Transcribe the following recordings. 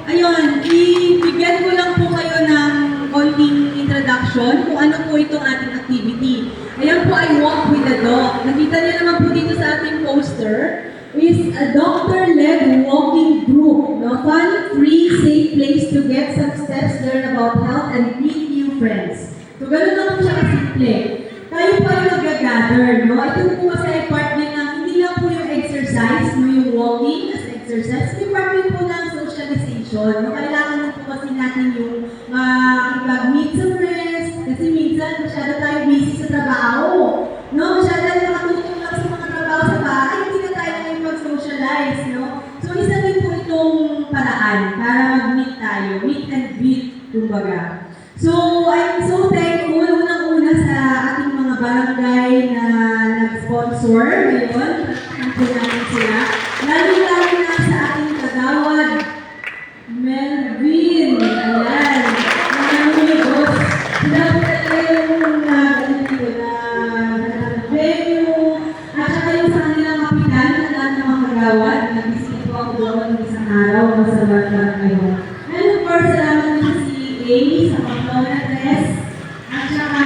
Ayun, ibigyan ko lang po kayo ng konting introduction kung ano po itong ating activity. Ayan po ay Walk with the Dog. Nakita niyo naman po dito sa ating poster is a doctor-led walking group. No? Fun, free, safe place to get some steps, learn about health, and meet new friends. So, ganun lang po siya kasimple. Tayo po ay mag-gather, no? Ito po kasi ay part din ng, hindi lang po yung exercise, no? Yung walking as exercise, may part din po ng socialization. No? Kailangan din po kasi natin yung makipag-meet sa friends, kasi minsan masyado tayo busy sa trabaho. No? Masyado nakatutong lang sa mga trabaho sa bahay, hindi na tayo ngayon mag-socialize, no? So, isa din po itong paraan para mag-meet tayo, meet and greet, kumbaga. So, I'm so thankful unang-una sa ating mga barangay na nag-sponsor ngayon. Thankful natin sila. Lalo-lalo na sa ating kagawad, Melvin. Ayan. Nangyayos. Sila po talaga yung venue. At saka yung sa kanilang kapitan, ang lahat ng mga kagawad. Nag-visit po ako doon ng isang araw sa barangay ngayon. And of course, salamat din si A, sa Pamplona Tres, at saka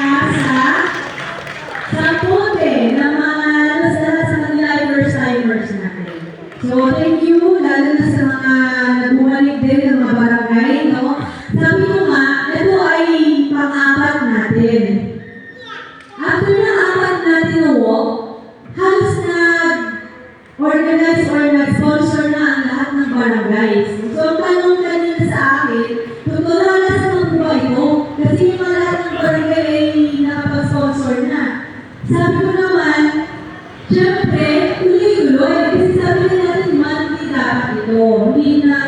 sa Ponte, na mga sa mga livers-timers natin. So, thank you, lalo na sa mga nagbumalig din ng mga barangay, no? Sabi ko nga, ito ay pang-apat natin. After na apat natin na walk, halos nag-organize or nag-sponsor na ang lahat ng barangays. So, ang tanong kanina sa akin, tutunan na sa mga buhay mo, kasi yung mga lahat ng barangay ay nakapag-sponsor na. Sabi ko naman, syempre, tuloy-tuloy, kasi sabi na natin, monthly dapat ito. Hindi na,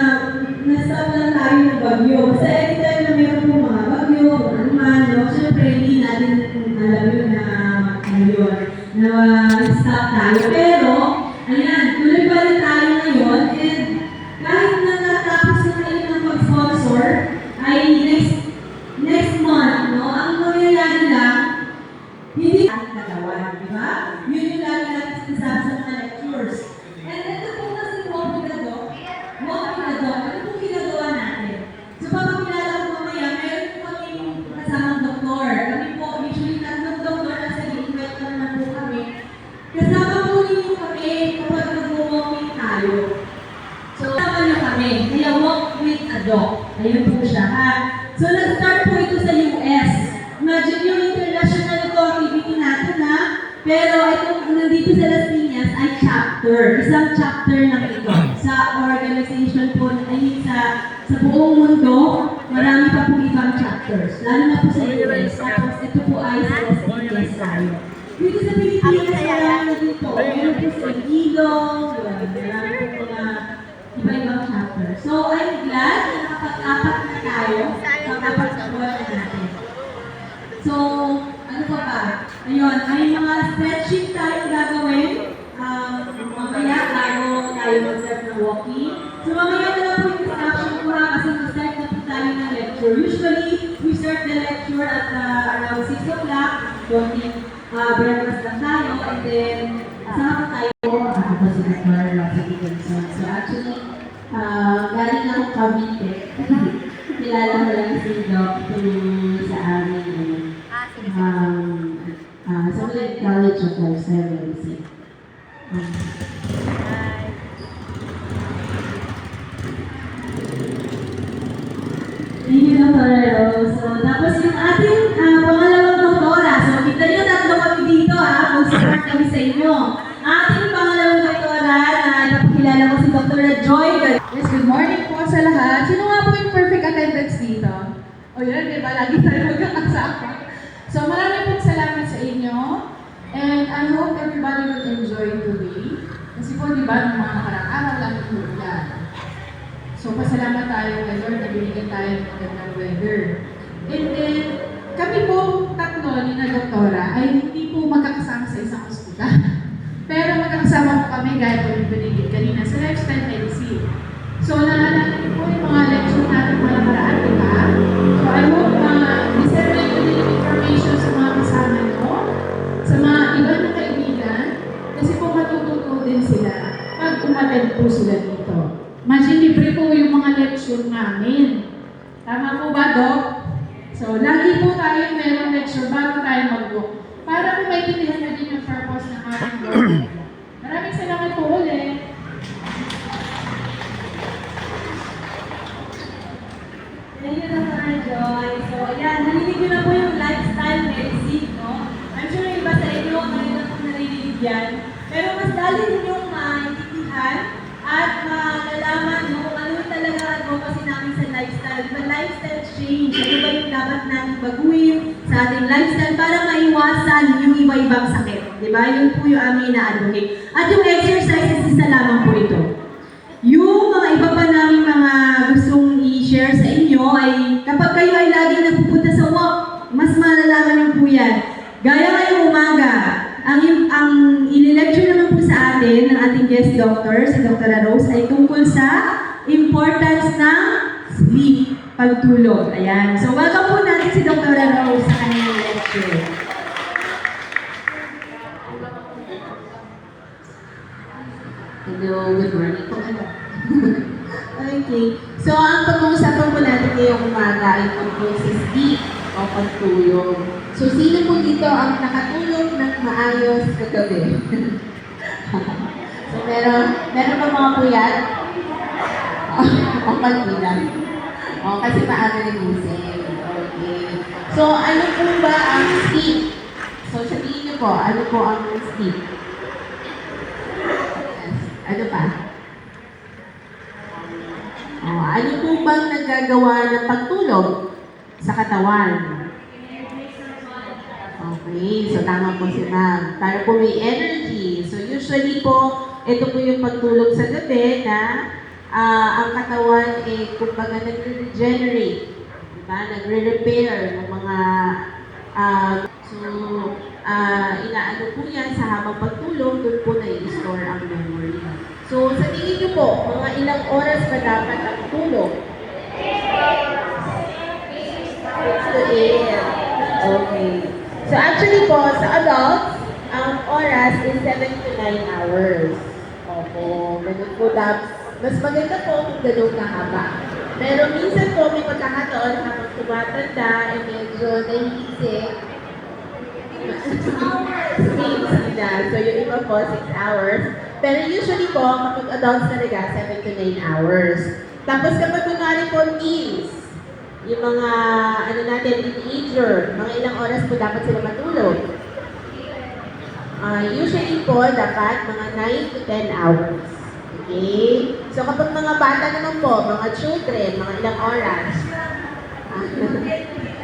na-stop lang tayo ng bagyo. Kasi anytime na meron po mga bagyo, anuman, no? Syempre, hindi natin alam yun na, na-stop tayo. Pero, ayan, tuloy pa rin tayo ngayon, and kahit na natapos na kayo ng pag-sponsor, ay next month, no? Ang mangyayari lang, hindi ang kagawan, di ba? Yun yung lagi natin sinasabi sa mga lectures. And ito po kasi walk with the dog, ano po ginagawa natin? So, papakilala ko mamaya, meron po kami kasamang doktor. Kami po, usually tatlong doktor, kasi i-invite na naman po kami. Kasama po ninyo kami kapag mag-walking tayo. So, kasama nyo kami. Kaya walk with a dog. Ayun po siya, ha? So, nag-start po ito sa US. Imagine yung international ito activity natin, ha? Pero itong nandito sa Las Piñas ay chapter. Isang chapter lang ito. Sa organization po, sa buong mundo, marami pa po ibang chapters. Lalo na po sa US. Tapos ito po ay sa Las Piñas tayo. Dito sa Pilipinas, marami na dito. Meron po sa Ilong, marami po mga iba-ibang chapters. So, I'm glad na nakapag-apat na tayo. Pag-apat na buwan na natin. So, ano pa ba? Ayun, may mga stretching tayo gagawin. Mamaya, bago tayo mag-start ng walking. So, mamaya na lang po yung instruction ko ha, kasi mag-start na po tayo ng lecture. Usually, we start the lecture at around 6 o'clock. Breakfast lang tayo, and then, sama tayo. Ako si Dr. Rosa Dickinson. So, actually, galing na akong Cavite. Kilala ko lang si Dr. sa amin. Sa College of Life Sciences. Thank you, Dr. So, tapos yung ating pangalawang doktora. So, kita nyo, tatlo kami dito, ha? Mag-support kami sa inyo. Ating pangalawang doktora na ipapakilala ko si Dr. Joy. Yes, good morning po sa lahat. Sino nga po yung perfect attendance dito? O yun, di ba? Lagi tayo magkakasama. So, maraming pong salamat sa inyo. And I hope everybody will enjoy today. Kasi po, di ba, ng mga nakarang araw lang yung ulan. So, pasalamat tayo kay Lord na binigyan tayo ng magandang weather. And then, kami po tatlo ni na doktora ay hindi po magkakasama sa isang ospital. Pero magkakasama po kami gaya po yung binigyan kanina sa lifestyle medicine. So, naalala po yung mga lecture natin mga nakaraan, di ba? So, I hope disseminate ko din yung information sa mga kasama nyo, sa mga iba na kaibigan, kasi po matututo din sila pag umattend po sila dito. Imagine, libre po yung mga lecture sitwasyon namin. Tama po ba, Doc? So, lagi po tayo merong lecture bago tayo mag-book. Para po maintindihan na din yung purpose ng ating work. Maraming salamat po ulit. Thank you, Dr. Joy. So, ayan, narinig nyo na po yung lifestyle medicine, no? I'm sure yung iba sa inyo, ngayon na po narinig yan. Pero mas dali ninyong maintindihan at malalaman mo kung ano yung talaga advocacy namin sa lifestyle. Diba, lifestyle change, ano ba yung dapat natin baguhin sa ating lifestyle para maiwasan yung iba-ibang sakit. Diba? Yun po yung aming ina-advocate. At yung exercises, isa lamang po ito. Yung mga iba pa namin mga gustong i-share sa inyo ay kapag kayo ay lagi nagpupunta sa walk, mas malalaman niyo po yan. Gaya ngayong umaga, ang inilecture naman po sa atin ng ating guest doctor, si Dr. Rose, ay tungkol sa importance ng sleep, pagtulog. Ayan. So, welcome po natin si Dr. Rose sa kanyang lecture. Hello, good morning po. Okay. So, ang pag-uusapan po natin ngayong umaga ay tungkol sa sleep o pagtulog. So, sino po dito ang nakatulog ng maayos kagabi? So, meron ba mga puyat? O pag-ilan? O, kasi maaga nagising. Okay. So, ano po ba ang sleep? So, sabihin niyo po, ano po ang sleep? Ano pa? Ano po bang nagagawa ng pagtulog sa katawan? Okay, so tama po si ma'am. Para po may energy. So usually po, ito po yung pagtulog sa gabi na ang katawan kumbaga nagre-regenerate. Diba? Nagre-repair ng mga inaano po yan sa habang pagtulog, doon po na-i-store ang memory. So, sa tingin niyo po, mga ilang oras ba dapat ang tulog? 6 to 8. Okay. So, actually po, sa adults, ang oras is 7 to 9 hours. Opo, ganun po mas maganda po kung ganun kahaba. Pero minsan po, may pagkakataon habang tumatanda, medyo nahihisip, 6 sila. So, yung iba po, 6 hours. Pero usually po, kapag adults talaga, 7 to 9 hours. Tapos kapag kunwari po teens, yung mga, teenager, mga ilang oras po dapat sila matulog. Usually po, dapat mga 9 to 10 hours. Okay? So kapag mga bata naman po, mga children, mga ilang oras,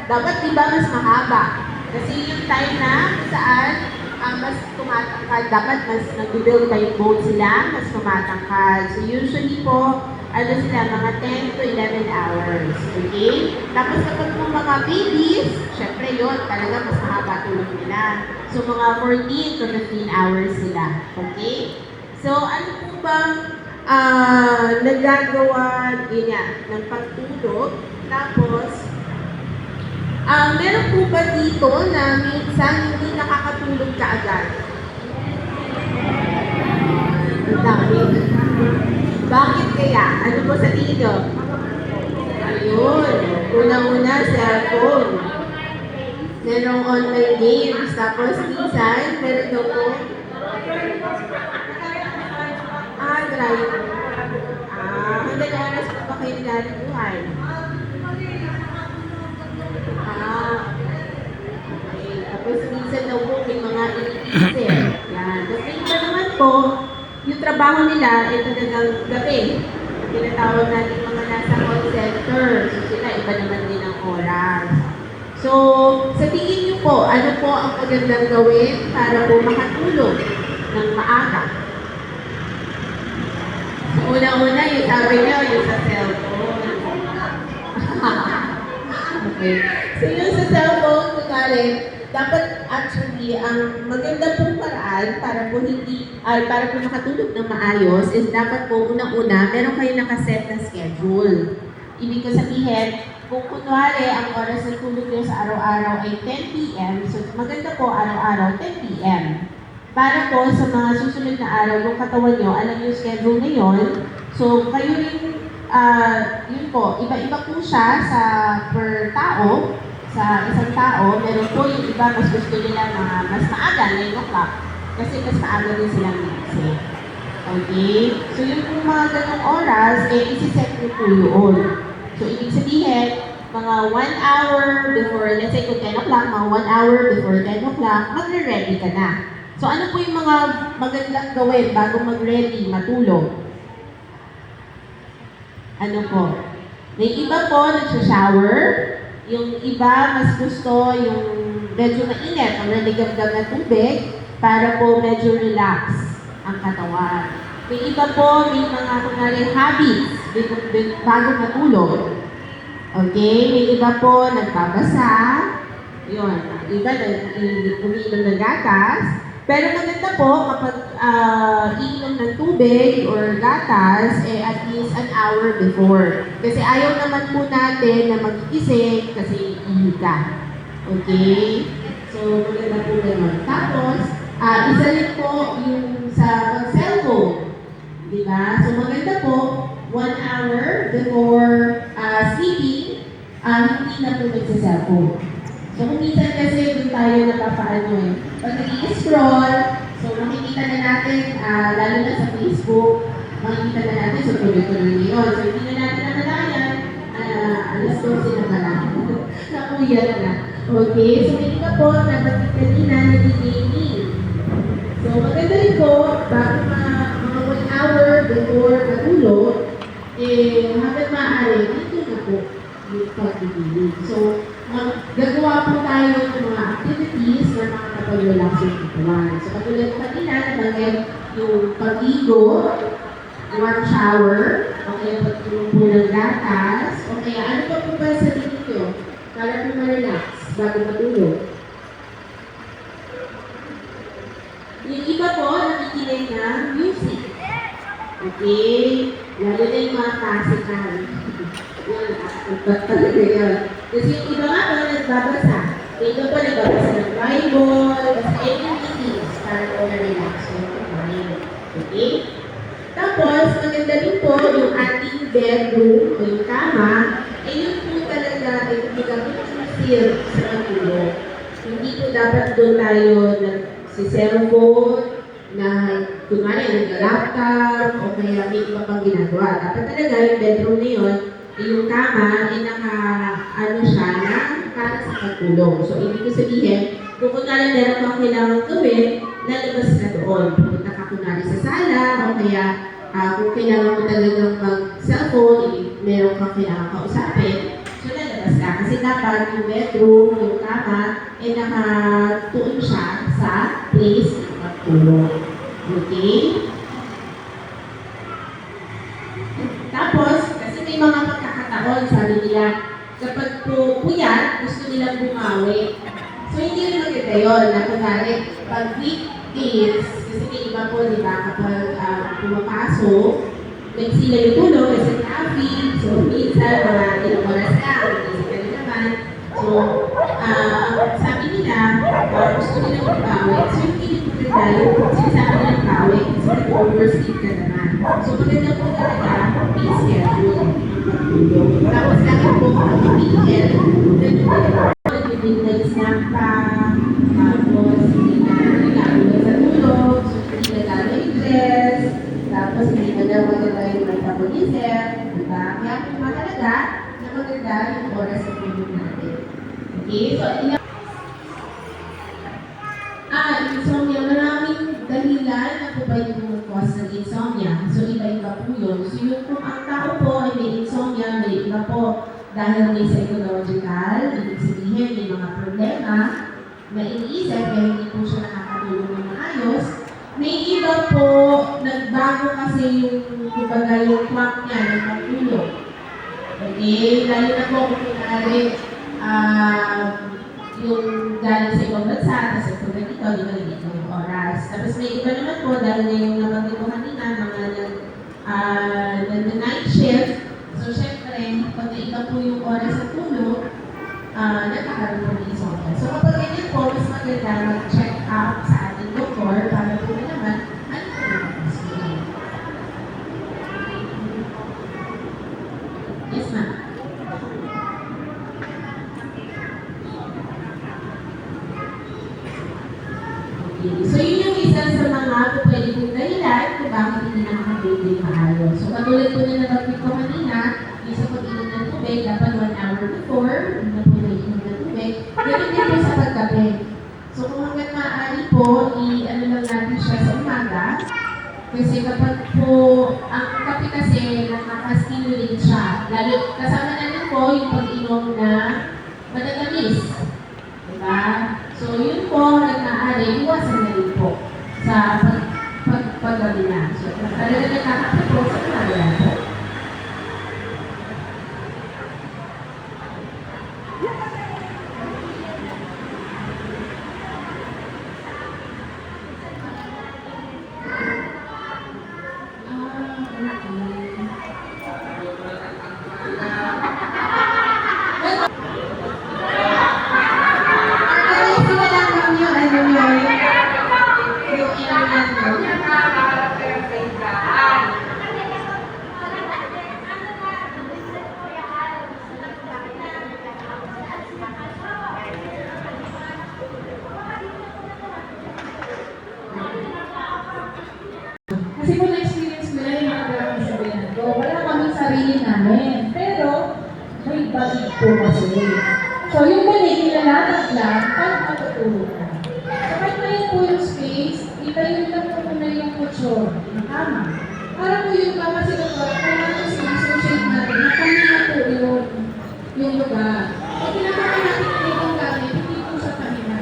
dapat diba mas mahaba? Kasi yung time na kung saan mas tumatangkad, dapat mas nag-build kayo bone sila, mas tumatangkad. So usually po, sila, mga 10 to 11 hours. Okay? Tapos kapag po mga babies, syempre yun, talaga mas mahaba tulog nila. So mga 14 to 15 hours sila. Okay? So ano po bang nagagawa niya ng pagtulog? Tapos, meron po ba dito na minsan hindi nakakatulog ka agad? Ang dami. Bakit kaya? Ano po sa tingin nyo? Ayun. Unang-una, cellphone. Merong online games. Tapos minsan, meron daw po drive. Hanggang oras po ba kayo naghanap buhay? Okay. Tapos minsan daw po may mga iniisip. Yan. Tapos may iba naman po, yung trabaho nila ay talagang gabi. Tinatawag natin mga nasa call center. So sila, iba naman din ang oras. So, sa tingin niyo po, ano po ang magandang gawin para po makatulog ng maaga? So, una-una, yung sabi niyo, yung sa cellphone. Okay. So, yung sa cellphone, kunwari, dapat actually, ang maganda pong paraan para po para po makatulog ng maayos is dapat po unang-una, meron kayo nakaset na schedule. Ibig ko sabihin, kung kunwari, ang oras ng tulog niyo sa araw-araw ay 10 p.m., so maganda po araw-araw 10 p.m. Para po sa mga susunod na araw, yung katawan nyo, alam yung schedule ngayon, so kayo rin yun po, iba-iba po siya sa per tao, sa isang tao. Meron po yung iba, mas gusto nila mas maaga, 9 o'clock, kasi mas maaga din silang gising. Okay? So yung po mga ganong oras, isi-set nyo po yun. So ibig sabihin, mga 1 hour before, let's say kung 10 o'clock, mga 1 hour before 10 o'clock, magre-ready ka na. So ano po yung mga magandang gawin bago mag-ready, matulog? Ano po? May iba po nagsha-shower, yung iba mas gusto yung medyo mainit, ang naligam-gam na tubig para po medyo relax ang katawan. May iba po, may mga kunwari habits bago matulog. Okay? May iba po nagbabasa, yun, iba umiinom ng gatas. Pero maganda po kapag iinom ng tubig or gatas, at least an hour before. Kasi ayaw naman po natin na magigising kasi ihiga. Okay? So, maganda po naman. Tapos, isa rin po yung sa mag-cellphone. Diba? So, maganda po, 1 hour before sleeping, hindi na po magsa-cellphone. So, kung minsan kasi doon tayo napapaano pag nag-i-scroll, so makikita na natin, lalo na sa Facebook, makikita na natin, so tuloy-tuloy na yun. So, hindi na natin namalayan, alas 12 na pala. Nakuya na. Okay, so may iba po, nabatik kanina, nag-gaming. So, maganda rin po, bago mga 1 hour before matulog, hanggang maaari, dito na po yung pag-gaming. So, gagawa po tayo ng mga activities na makakapag-relax yung katawan. So, katulad po kanina, nabanggit yung pag-ligo, warm shower, o kaya pag-tulong po ng gatas, o kaya ano pa po ba sa dito para po ma-relax bago matulog? Yung iba po, nakikinig ng music. Okay? Lalo na yung mga classical. Yan, talaga yan. Kasi yung iba nga po nagbabasa. Yung iba po nagbabasa ng Bible, basta anything para po na-relax yung mind. Okay? Tapos, maganda din po yung ating bedroom o yung kama, yun po talaga, ito po dapat conceal sa matulog. Hindi po dapat doon tayo nag-cellphone, na kunwari nag-laptop, o kaya may iba pang ginagawa. Dapat talaga yung bedroom na yun, yung kama, siya na para sa pagtulog. So, ibig ko sabihin, kung kunwari meron kang kailangan gawin, lalabas ka doon. Pupunta ka kunwari sa sala, o kaya kung kailangan mo talagang mag-cellphone, meron kang kailangan kausapin, so lalabas ka. Kasi dapat yung bedroom, yung kama, nakatuon siya sa place ng pagtulog. Okay? Tapos, kasi may mga pagkakataon, sabi nila, kapag po puyat, gusto nilang bumawi. So, hindi rin maganda yun, na kunwari, pag weekdays, kasi may iba po, di ba, kapag pumapasok, sila yung tulog, kasi traffic, so minsan, mga ilang oras lang, hindi ka rin naman. So, sabi nila, gusto nilang bumawi. So, yung pilit mo rin yung sinasabi nilang bawi, kasi nag-oversleep ka naman. So, maganda po talaga, please schedule. Tapos lagi po ang weekend, nagbibigay snack pa, tapos hindi na nagkakaroon sa tulog, so hindi na gagawin dress, tapos hindi na daw maganda yung metabolism, diba? Kaya po mahalaga na maganda yung oras sa tulog natin. Okay, so insomnia, maraming dahilan na po ba yung cause ng insomnia. So, iba-iba po yun. So, yung kung ang tao po ay may insomnia, may iba po dahil may psychological, ibig sabihin may mga problema na iniisip kaya hindi po siya nakakatulog ng maayos. May iba po, nagbago kasi yung, kumbaga, yung clock niya ng pagtulog. Okay? Lalo na po kung kunwari, yung galing sa ibang bansa, tapos ito na dito, di ba nagiging yung oras. Tapos may iba naman po, dahil na yung nabanggit ko kanina, mga night shift. So, syempre, pag iba po yung oras sa tulog, nagkakaroon po ng insomnia. So, kapag ganyan po, mas maganda mag-check up sa ating doktor para po naman, ano po yung mas baby. So yun yung isa sa mga pwede kong dahilan kung bakit hindi nakaka-baby maayos. So katulad po na nabanggit ko kanina, yung sa pag-inom ng tubig, dapat 1 hour before, hindi na po naiinom ng tubig. Ganun din po sa pagkape. So kung hanggang maaari po, i-ano lang natin siya sa umaga. Kasi kapag po, ang kape kasi nakaka-stimulate siya. Lalo, kasama na rin po yung pag-inom na matatamis. Diba? So yun po, hanggang maaari, iwasan na rin po sa paggabi na. So talaga nakakape po sa umaga po. Kasi po na-experience ko yan yung mga dalawang sabihan ko. Wala kami sarili namin. Pero, may balik po kasi. So, yung balik, nilalatag lang, para matutulog ka. So, kahit na yun po yung space, itayo lang po muna yung kutsyon, yung kama. Para po yung kama sila po, kailangan sin-associate natin na kami na po yung lugar. Pag pinakama natin na itong gamit, hindi po sa kanina.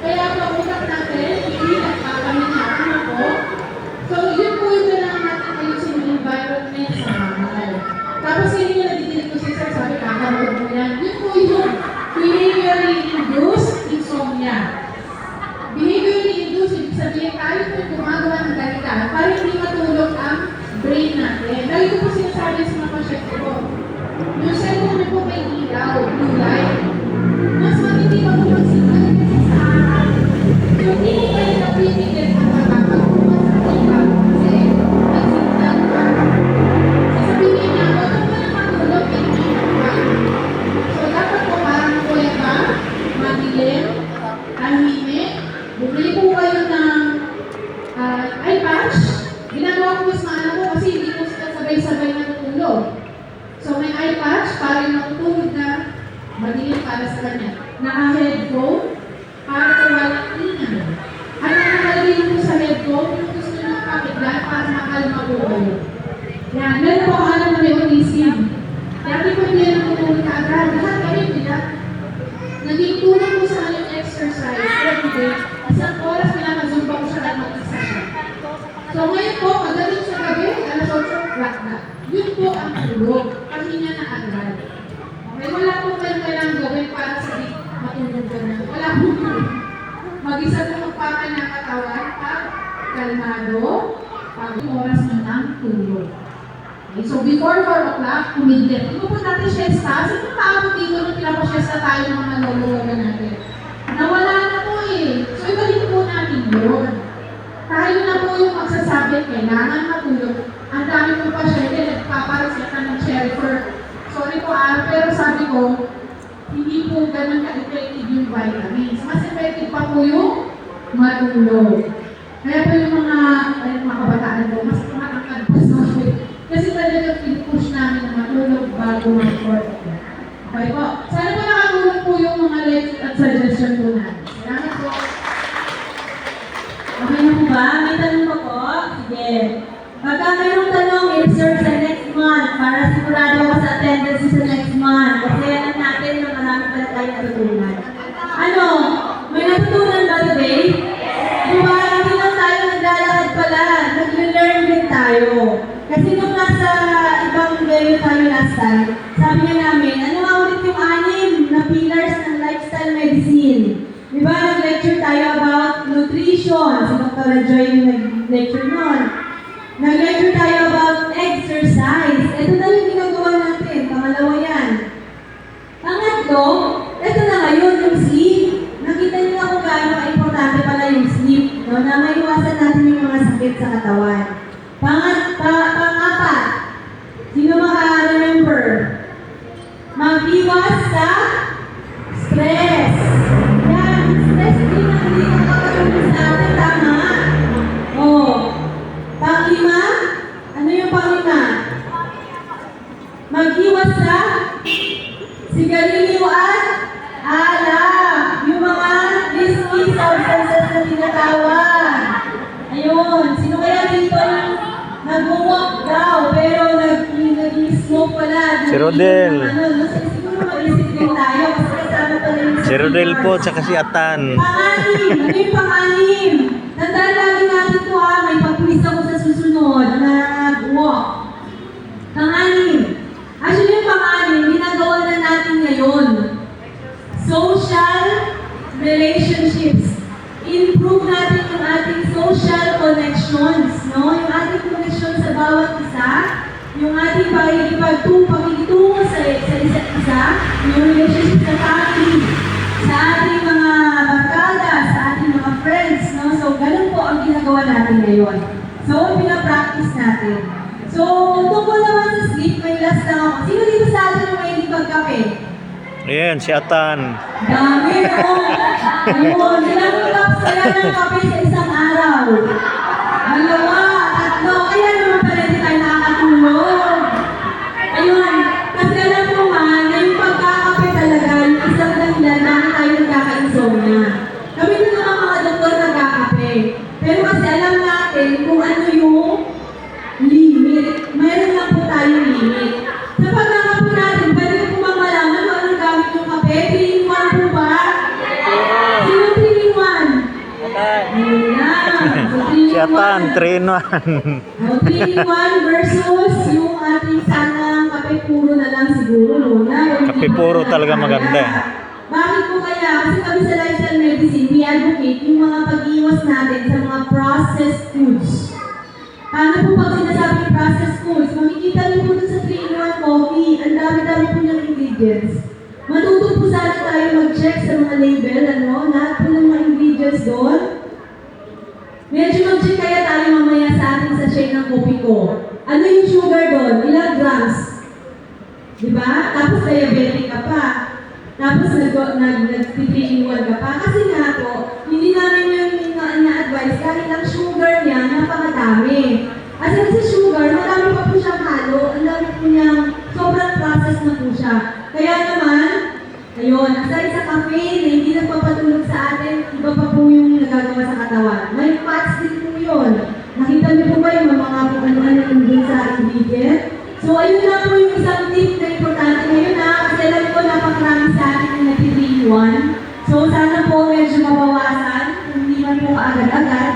Kaya po, utak natin, hindi nagpapahinga. Ano po? So, yun po yung kailangan natin ayusin yung environment sa bahay. Tapos, yun yung nadidinig ko si Sir, sabi, kakaroon mo yan. Yun po yung behaviorally induced insomnia. Behaviorally induced, ibig sabihin, tayo po yung gumagawa ng ganita para hindi matulog ang brain natin. Lagi ko po sinasabi sa mga pasyente ko, yung cellphone niyo po may ilaw, blue light. Mas matindi pa po magsignal kasi sa araw. So, hindi po kayo napipigil na makakapagpumas sa ilaw kasi nagsignal pa. Sasabihin niya, huwag ka na matulog, hindi pa. So, dapat po parang kuya ka, madilim, tahimik, bumili po kayo ng eye patch. Ginagawa ko mas maano ko kasi hindi po sila sabay-sabay natutulog. So, may eye patch para yung matutulog na madilim para sa kanya. Naka-headphone para po walang ingay. At nakalagay lang po sa headphone yung gusto nyo pakitlan para makalma po kayo. Yan, meron po ang alam na may autism. Dati po hindi yan natutulog na agad. Lahat kami bila. Naging tulong po sa kanyang exercise every day. Isang oras pinaka-zumba ko siya at mag-isa siya. So ngayon po, pagdating sa gabi, alas 8 o'clock na. Yun po ang tulog. Pahinga na agad. Okay, wala po kayong kailangang gawin para sa matulog ka na. Wala po yun. Mag-isa po magpakan ng katawan pag kalmado, pag oras na ng tulog. Okay, so before 4 o'clock, kumidlit. Hindi po natin siesta. Sino paabot dito nung pinapasiesta tayo ng mga lolo-lola natin? Nawala na po eh. So ibalik po natin yun. Tayo na po yung magsasabi, kailangan matulog. Ang dami po pa siya, nagpaparaseta ng Cherry-Fer. Sorry po pero sabi ko, hindi po ganun ka-effective yung vitamins. Mas effective pa po yung matulog. Kaya po yung mga kabataan ko, mas matangkad po sa akin. Kasi talagang pinupush namin na matulog bago mag-work. Okay po. Sana po nakatulog po yung mga lecture at suggestion po natin. Salamat po. Okay na po ba? May tanong pa po? Sige. Pagka mayroong tanong, i-reserve sa next month para sigurado ka sa attendance sa next month. Kasi alam natin na marami pala tayo natutunan. Ano? May natutunan ba today? Diba? Hindi lang tayo naglalakad pala. Nag-learn din tayo. Kasi nung nasa ibang level tayo last time, sabi nga namin, ano nga ulit yung 6 na pillars ng lifestyle medicine? Diba? Nag-lecture tayo about nutrition. Si Dr. Joy yung nag-lecture nun. Nag-lecture tayo about exercise. Ito na yung ginagawa natin. Pangalawa yan. Pangatlo, ito na ngayon yung sleep. Nakita niyo na kung gaano importante pala yung sleep. No? Na maiwasan natin yung mga sakit sa katawan. Pang-apat, sino maka-remember? Mag-iwas sa stress. Yan, stress din ang hindi makakatulong sa atin, tama? Oh. Panglima, ano yung panglima? Mag-iwas sa sigarilyo at alak. Yung mga risky substances na tinatawag. Ayun, sino kaya dito yung nag-walk daw pero nag-smoke pala? Si Rodel. Siguro mag-isip din tayo kasi kasama pala yung Si Rodel po, tsaka si Atan. Pang-anim! Ano yung pang-anim? Tandaan lagi natin ito ha, may pag-quiz ako sa susunod na walk. Pang-anim. Actually yung pang-anim, ginagawa na natin ngayon. Social relationships. Improve natin yung ating social connections, no? Yung ating connection sa bawat isa, yung ating pakikitungo sa isa't isa, yung relationship sa family, sa ating mga barkada, sa ating mga friends, no? So, ganun po ang ginagawa natin ngayon. So, pinapractice natin. So, tungkol naman sa sleep, may last lang ako. Sino dito sa atin yung may hindi pagkape? Ayan, si Atan. Dami ako. Ayun, ilang cups kaya ng kape sa isang araw? Dalawa, tatlo, kaya naman pala hindi tayo nakakatulog. Ayun, kasi alam mo man, na yung pagkakape talaga, yung isang dahilan bakit tayo nagkaka-insomnia. Kami din naman mga doktor nagkakape. Pero kasi alam natin kung ano yung limit. Mayroon lang po tayong limit. Sa pagkakape natin, pwede ko po bang malaman kung anong gamit yung kape? 3-in-1 po ba? Sino 3-in-1? Ayun na. So, 3-in-1. Si Atan, 3-in-1. O, 3-in-1 versus yung ating sanang kape puro na lang siguro, Luna. Kape puro talaga maganda. Bakit po kaya? Kasi kami sa lifestyle medicine, we advocate yung mga pag-iwas natin sa mga processed foods. Paano po pag sinasabing processed foods? Makikita niyo po dun sa 3-in-1 coffee, ang dami-dami po ng ingredients. Matuto po sana tayo mag-check sa mga label, ano, lahat po ng mga ingredients doon. Medyo mag-check kaya tayo mamaya sa ating sachet ng kopi ko. Ano yung sugar doon? Ilang grams? Diba? Tapos diabetic ka pa. Tapos nag-3-in-1 ka pa. Kasi nga po, hindi namin yung na-advise dahil ang sugar niya napakadami. Kasi sa sugar, marami pa po siyang halo. Ang dami po niyang sobrang process na po siya. Kaya naman, ayun, aside sa caffeine na hindi nagpapatulog sa atin, iba pa po yung nagagawa sa katawan. May fats din po yun. Nakita niyo po ba yung mga kung ano-ano yung dun sa ingredient? So, ayun lang po yung isang tip na importante ngayon na kasi alam ko napakarami sa atin yung nag-3-in-1. So, sana po medyo mabawasan, hindi man po agad-agad.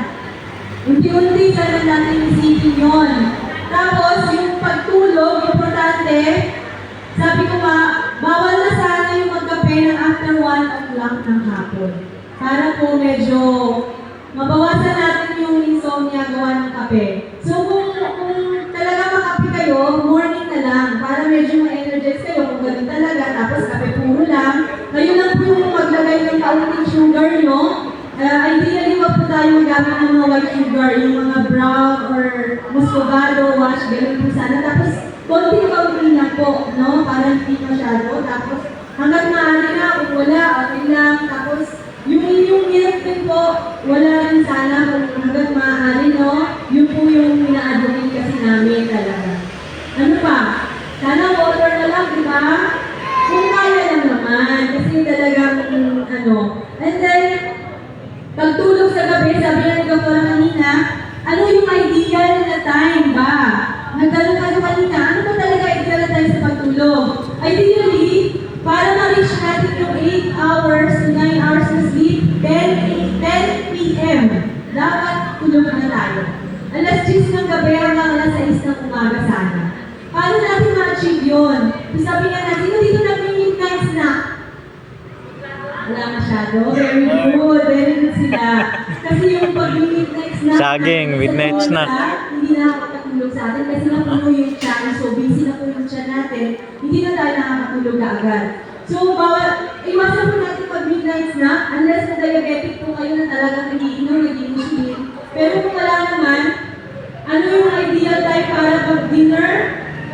Unti-unti sana natin isipin yun. Tapos, yung pagtulog, importante, sabi ko nga, bawal na sana yung magkape ng after 1 o'clock ng hapon. Para po medyo mabawasan natin yung insomnia gawa ng kape. So, kung talaga makape kayo, morning na lang para medyo ma-energize kayo kung ganun talaga. Tapos kape puro lang. Ngayon lang po yung maglagay ng kaunting sugar nyo. Ideally, wag po tayo magamit ng mga white sugar, yung mga brown or muscovado, wash, ganun po sana. Tapos, konting-konting lang po, no? Para hindi masyado. Tapos, hanggang maaari na, kung wala, okay lang. Tapos, yung milk din po, wala rin sana kung hanggang maaari, no? Yun po yung ina-advocate kasi namin talaga. Ano pa? Sana water na lang, di ba? Kung kaya lang naman. Kasi talagang, ano. And then, pagtulog sa gabi, sabi na ni Dr. kanina, ano yung ideal na time ba? Nagtanong kayo kanina, ano ba talaga ideal na time sa pagtulog? Ideally, para ma-reach natin yung 8 hours to 9 hours na sleep, 10 p.m. Dapat tulog na tayo. Alas 10 ng gabi hanggang alas 6 ng umaga sana. Paano natin ma-achieve yun? Sabi nga natin, sino dito nag-midnight snack? Wala masyado. Very good. Very good sila. Kasi yung pag-midnight snack, Saging, midnight snack. Hindi na nakakatulog sa atin kasi napuno yung tiyan. So, busy na po yung tiyan natin. Hindi na tayo nakakatulog na agad. So, iwasan po natin pag-midnight snack unless na diabetic po kayo na talagang nagiinom, nag-insulin. Pero kung wala naman, ano yung ideal time para pag-dinner?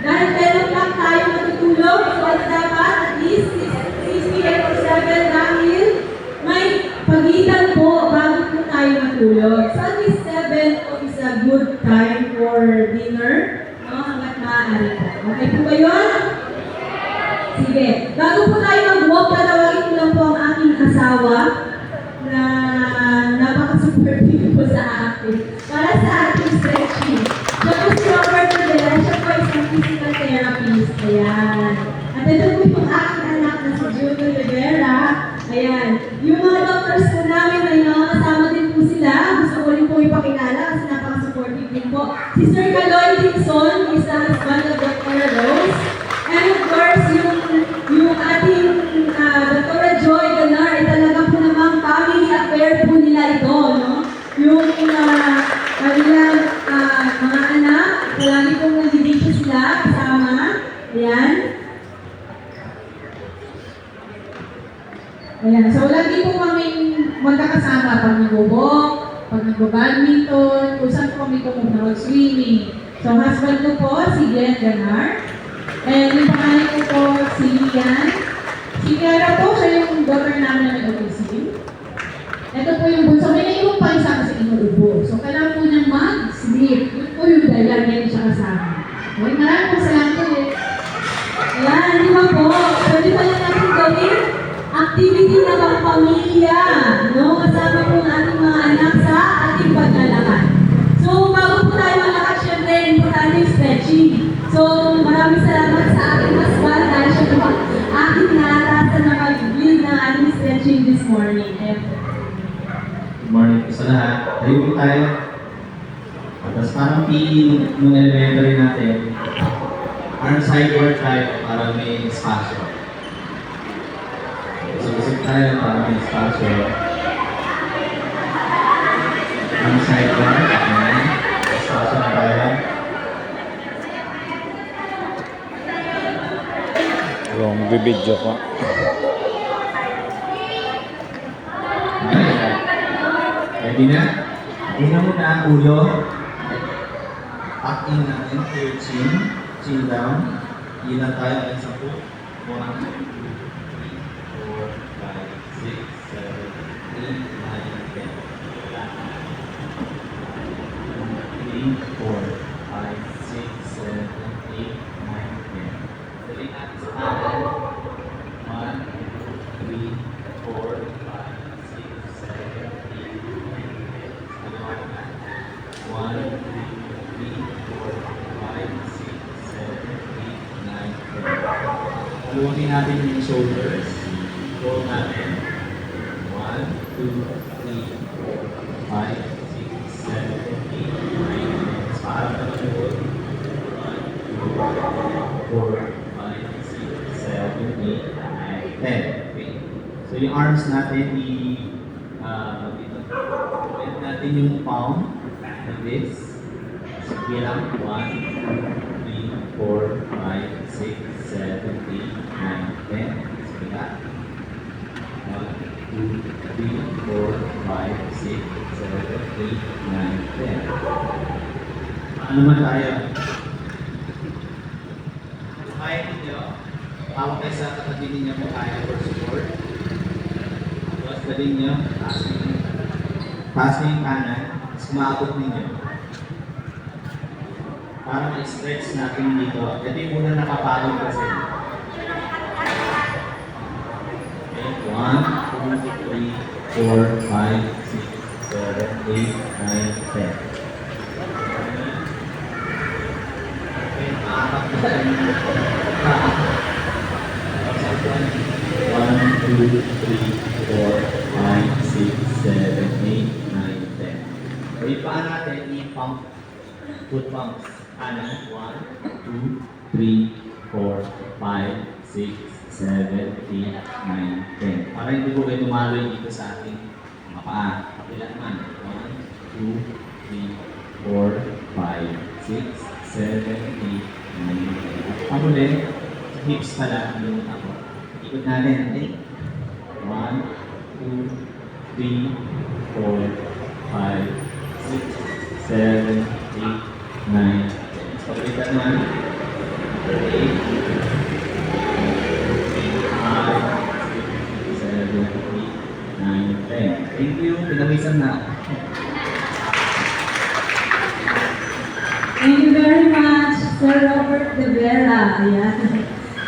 Dahil 10 o'clock tayo matutulog, so ano dapat? At least 6 p.m. or 7 dahil may pagitan po bago po tayo Tagalog. Sunday 7 po is a good time for dinner, no? Hanggat maaari po. Okay po ba yun? Sige. Bago po tayo mag-walk, tatawagin ko lang po ang aking asawa na napaka-supportive po sa akin. Para sa ating stretching. Siya po si Robert Rivera. Siya po isang physical therapist. Ayan. At ito po yung aking anak na si Julie Rivera. Ayan. Yung mga doctors po namin, may mga kasama din po sila. Gusto ko rin po ipakilala kasi napaka-supportive din po. Si Sir Caloy Dixon is the husband of Dr. Rose. And of course, yung ating Dr. Joy Ganar, ay talaga po namang family affair po nila ito, no? Yung kanilang mga anak, palagi pong nandito sila kasama. Ayan. Ayan. So, lagi po kaming magkakasama pag nag-walk, pag nag-badminton, kung saan po kami pumunta mag-swimming. So, husband ko po, si Glenn Ganar. And yung pangalan ko po, si Lian. Si Kiara po, siya yung daughter namin na may autism. Ito po yung bunso. May naiwan pa isa kasi inuubo. So, kailangan po niyang mag-sleep. Yun po yung dahilan ngayon siya kasama. Okay, maraming po salamat ulit. Ayan, di ba po? Pwede pa lang natin gawin activity na pang pamilya. No? Kasama po ang ating mga anak sa ating paglalakad. So, bago po tayo malakad, syempre, importante yung stretching. So, maraming salamat sa aking husband dahil siya po aking naatasan na mag-build ng ating stretching this morning. Good morning po sa lahat. Tayo po tayo. Tapos parang PE nung elementary natin, parang sideward tayo para may espasyo. So, usap tayo para may espasyo. Parang sideward. Ayan. Espasyo na tayo. Yung bibidyo ko. Ready na? Una muna ang ulo. Tuck in natin to your chin. Chin down. Ilan tayo ng 10. 1, 2, 3, 4, 5, 6, 7, 8, 9, 10. 1, 2, 3, 4, 5, 6, 7, 8, 9, 10. Dali natin sa kanan. 1, 2, 3, 4, 5, 6, 7, 8, 9, 10. Dalawa na. 1, 2, 3, 4, 5, 6, 7, 8, 9, 10. Haluanin natin yung shoulders. Roll natin. 1, 2, 3, 4, 5, 6, 7, 8, 9, 10. Parang naman yung roll. 1, 2, 4, 5, 6, 7, 8, 9, 10. Okay. So yung arms natin, bend natin yung palm like this. Sige lang. 1, 2, 3, 4, 5, 6, 7, 8, 9, 10. Sige lang. 1, 2, 3, 4, 5, 6, 7, 8, 9, 10. Paano naman tayo? Kaya ninyo, hawak kayo sa katabi ninyo kung kaya for support. Tapos dali nyo, taas nyo yung kanan, tapos kumaabot ninyo. Para ma-stretch natin dito. Ito yung muna nakapagod kasi. Okay, 1, 2, 3, 4, 5, 6, 7, 8, 9, 10. Okay, maakap na tayo. 1, 2, 3, 4, 5, 6, 7, 8, 9, 10. So yung paa natin, i-pump. Foot pumps. Kanan. 1, 2, 3, 4, 5, 6, 7, 8, 9, 10. Para hindi po kayo tumaloy dito sa ating mga paa. Kapila naman. 1, 2, 3, 4, 5, 6, 7, 8, 9, 10. Ang ulit, hips pala yung ako. Ikot natin. Okay? 1, 2, 3, 4, 5, 6, 7, 8, 9, 10. So, pagkita naman. 8, 5, 6, 7, 8, 9, 10. Thank you. Pinawisan na. Ayan.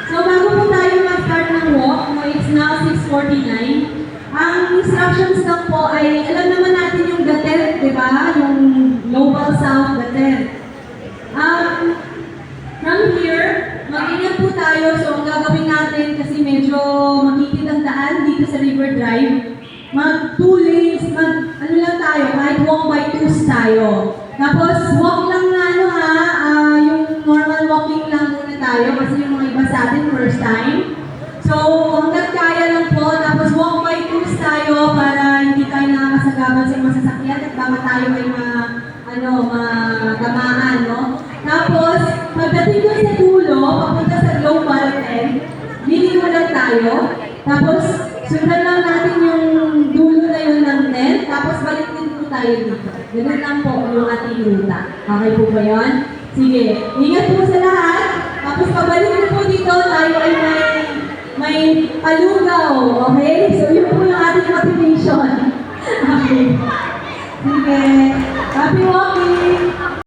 So, bago po tayo mag-start ng walk, no, it's now 6:49. Ang instructions lang po ay, alam naman natin yung gatel, di ba? Yung global sound gatel. From here, mag-ingat po tayo. So, ang gagawin natin, kasi medyo makikit ang daan dito sa River Drive, mag 2 lanes, ano lang tayo, kahit walk by 2s tayo. Tapos, walk lang na yung normal walking lang muna tayo, kasi yung mga iba sa atin, first time. So, hanggat kaya lang po, tapos walk by 2s tayo para hindi tayo nakakasagaban sa mga sasakyan at baka tayo ay magamaan, no? Tapos, pagdating doon sa dulo, papunta sa global tent, liliko lang tayo. Tapos, sundan lang natin yung dulo na yun ng tent, tapos balik din po tayo dito. Ganun lang po yung ating ruta. Okay po ba yun? Sige, ingat po sa lahat. Tapos, pabalik na po dito, tayo ay may palugaw. Okay? So,